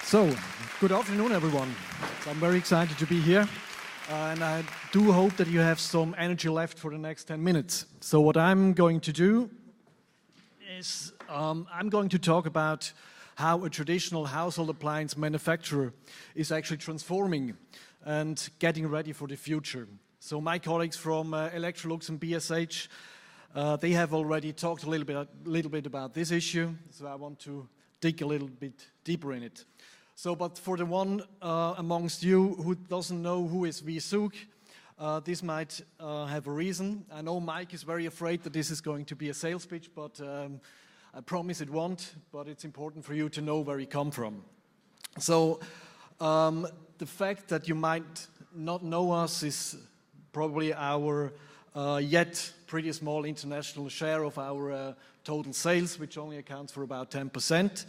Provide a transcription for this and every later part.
So, good afternoon, everyone. So I'm very excited to be here, and I do hope that you have some energy left for the next 10 minutes. So what I'm going to do is I'm going to talk about how a traditional household appliance manufacturer is actually transforming and getting ready for the future. So my colleagues from Electrolux and BSH, they have already talked a little bit about this issue, so I want to dig a little bit deeper in it. So, but for the one amongst you who doesn't know who is V-ZUG, this might have a reason. I know Mike is very afraid that this is going to be a sales pitch, but I promise it won't, but it's important for you to know where we come from. So, the fact that you might not know us is probably our yet pretty small international share of our total sales, which only accounts for about 10%.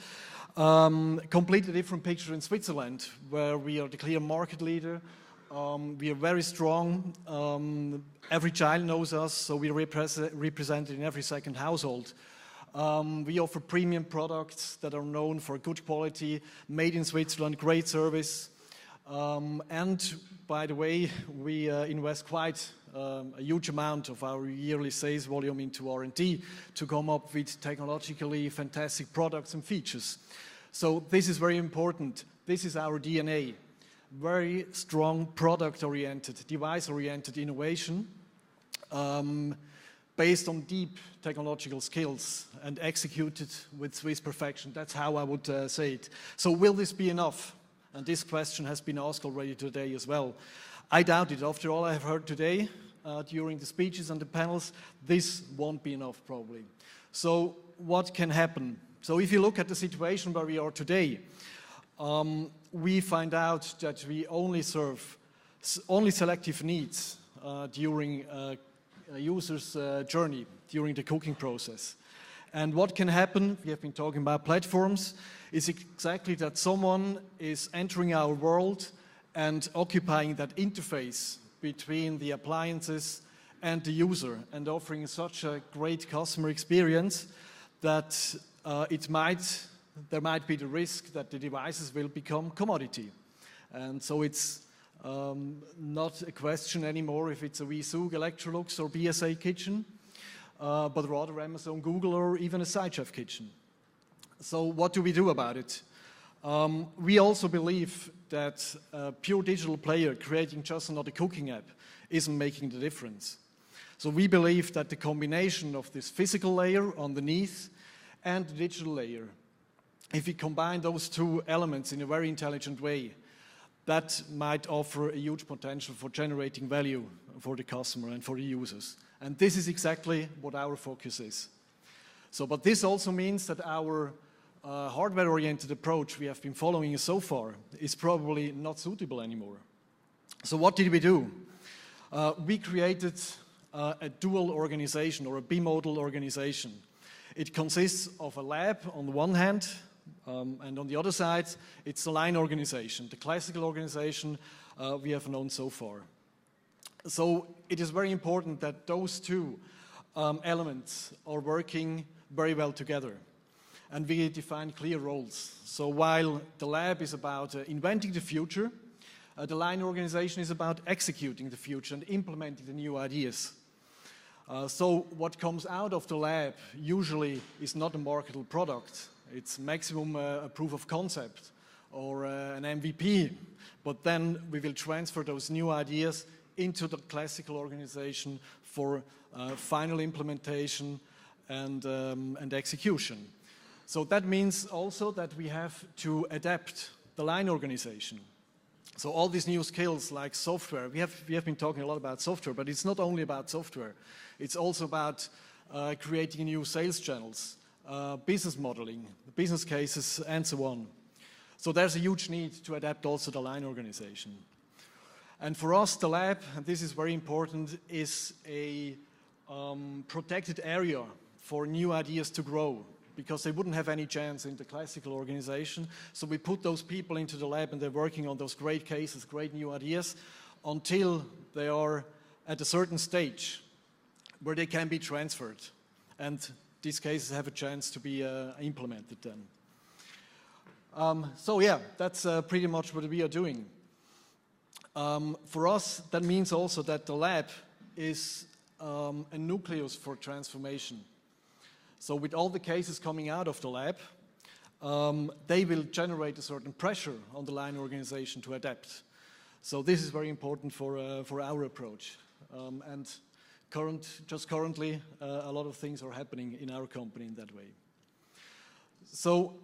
Completely different picture in Switzerland, where we are the clear market leader. We are very strong. Every child knows us, so we represented in every second household. We offer premium products that are known for good quality, made in Switzerland, great service. And by the way, we invest quite a huge amount of our yearly sales volume into R&D to come up with technologically fantastic products and features. So this is very important. This is our DNA. Very strong product-oriented, device-oriented innovation based on deep technological skills and executed with Swiss perfection. That's how I would say it. So will this be enough? And this question has been asked already today as well. I doubt it. After all I have heard today, during the speeches and the panels, this won't be enough probably. So what can happen? So if you look at the situation where we are today, we find out that we only serve only selective needs during a user's journey, during the cooking process. And what can happen, we have been talking about platforms, is exactly that someone is entering our world and occupying that interface between the appliances and the user and offering such a great customer experience that there might be the risk that the devices will become commodity. And so it's not a question anymore if it's a V-ZUG, Electrolux or BSA kitchen, but rather Amazon, Google or even a Side Chef kitchen. So what do we do about it? We also believe that a pure digital player creating just another cooking app isn't making the difference. So we believe that the combination of this physical layer underneath and the digital layer, if we combine those two elements in a very intelligent way, that might offer a huge potential for generating value for the customer and for the users. And this is exactly what our focus is. So, but this also means that our hardware-oriented approach we have been following so far is probably not suitable anymore. So what did we do? We created a dual organization or a bimodal organization. It consists of a lab on the one hand, and on the other side, it's a line organization, the classical organization we have known so far. So it is very important that those two elements are working very well together. And we define clear roles. So while the lab is about inventing the future, the line organization is about executing the future and implementing the new ideas. So what comes out of the lab usually is not a marketable product. It's maximum a proof of concept or an MVP. But then we will transfer those new ideas into the classical organization for final implementation and execution. So that means also that we have to adapt the line organization. So all these new skills like software, we have been talking a lot about software, but it's not only about software. It's also about creating new sales channels, business modeling, business cases, and so on. So there's a huge need to adapt also the line organization. And for us, the lab, and this is very important, is a protected area for new ideas to grow, because they wouldn't have any chance in the classical organization. So we put those people into the lab and they're working on those great cases, great new ideas, until they are at a certain stage where they can be transferred. And these cases have a chance to be implemented then. So yeah, that's pretty much what we are doing. For us, that means also that the lab is a nucleus for transformation. So with all the cases coming out of the lab, they will generate a certain pressure on the line organization to adapt. So this is very important for our approach. And currently, a lot of things are happening in our company in that way. So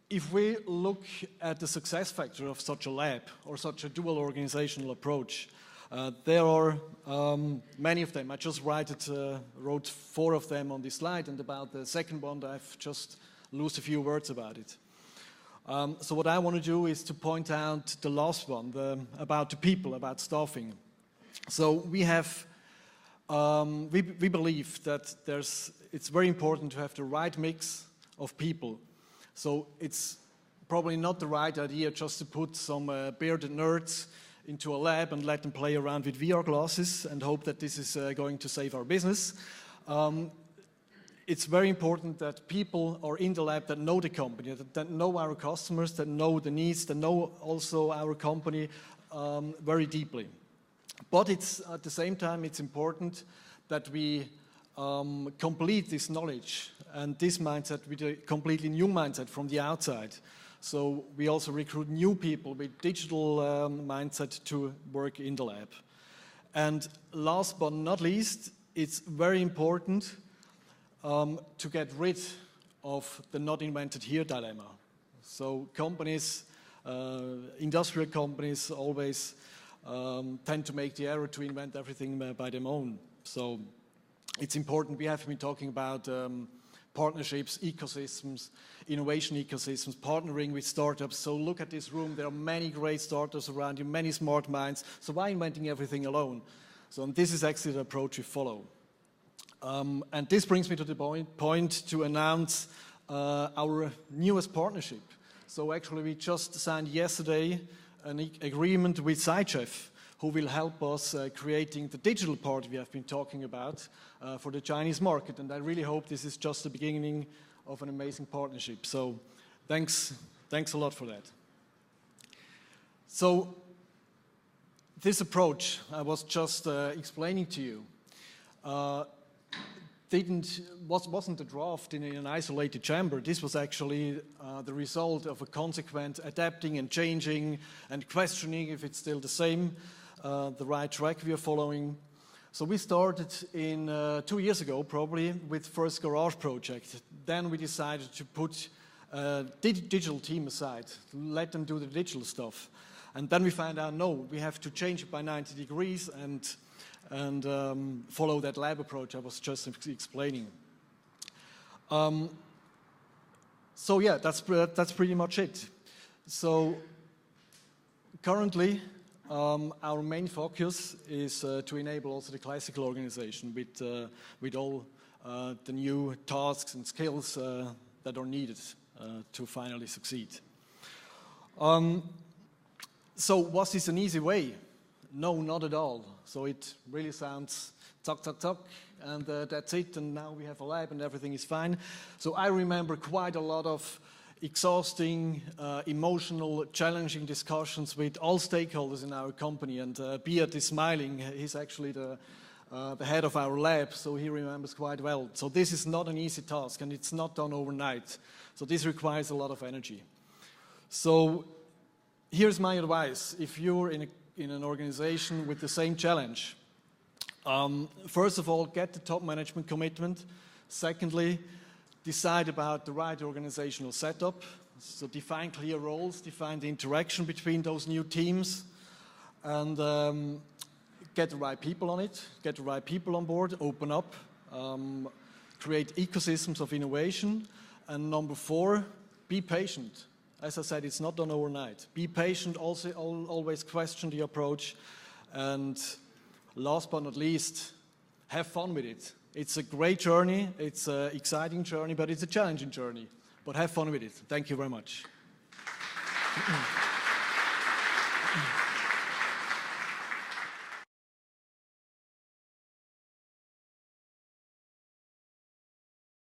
if we look at the success factor of such a lab or such a dual organizational approach, there are many of them. I just wrote 4 of them on this slide, and about the second one, I've just lost a few words about it. So what I want to do is to point out the last one, about the people, about staffing. So we have, we believe that it's very important to have the right mix of people. So it's probably not the right idea just to put some bearded nerds into a lab and let them play around with VR glasses and hope that this is going to save our business. It's very important that people are in the lab that know the company, that know our customers, that know the needs, that know also our company very deeply. But it's, at the same time, it's important that we complete this knowledge and this mindset with a completely new mindset from the outside. So we also recruit new people with digital mindset to work in the lab. And last but not least, it's very important to get rid of the not invented here dilemma. So companies, industrial companies always tend to make the error to invent everything by their own. So it's important. We have been talking about partnerships, ecosystems, innovation ecosystems, partnering with startups. So look at this room. There are many great startups around you, many smart minds. So why inventing everything alone? So this is actually the approach we follow. And this brings me to the point to announce our newest partnership. So actually we just signed yesterday an agreement with SciChef, who will help us creating the digital part we have been talking about for the Chinese market. And I really hope this is just the beginning of an amazing partnership. So thanks a lot for that. So this approach I was just explaining to you wasn't a draft in an isolated chamber. This was actually the result of a consequent adapting and changing and questioning if it's still the same, the right track we are following. So we started in 2 years ago, probably, with first garage project. Then we decided to put a digital team aside, to let them do the digital stuff. And then we found out, no, we have to change it by 90 degrees and follow that lab approach I was just explaining. So yeah, that's pretty much it. So currently, our main focus is to enable also the classical organization with all the new tasks and skills that are needed to finally succeed. So was this an easy way? No, not at all. So it really sounds tuck, tuck, tuck, and that's it, and now we have a lab and everything is fine. So I remember quite a lot of exhausting, emotional, challenging discussions with all stakeholders in our company, and Beat is smiling. He's actually the head of our lab, so he remembers quite well. So this is not an easy task, and it's not done overnight. So this requires a lot of energy. So here's my advice. If you're in an organization with the same challenge, first of all, get the top management commitment. Secondly, decide about the right organizational setup. So define clear roles, define the interaction between those new teams, and get the right people on it, get the right people on board, open up, create ecosystems of innovation. And number 4, be patient. As I said, it's not done overnight. Be patient, also always question the approach. And last but not least, have fun with it. It's a great journey, it's an exciting journey, but it's a challenging journey. But have fun with it. Thank you very much.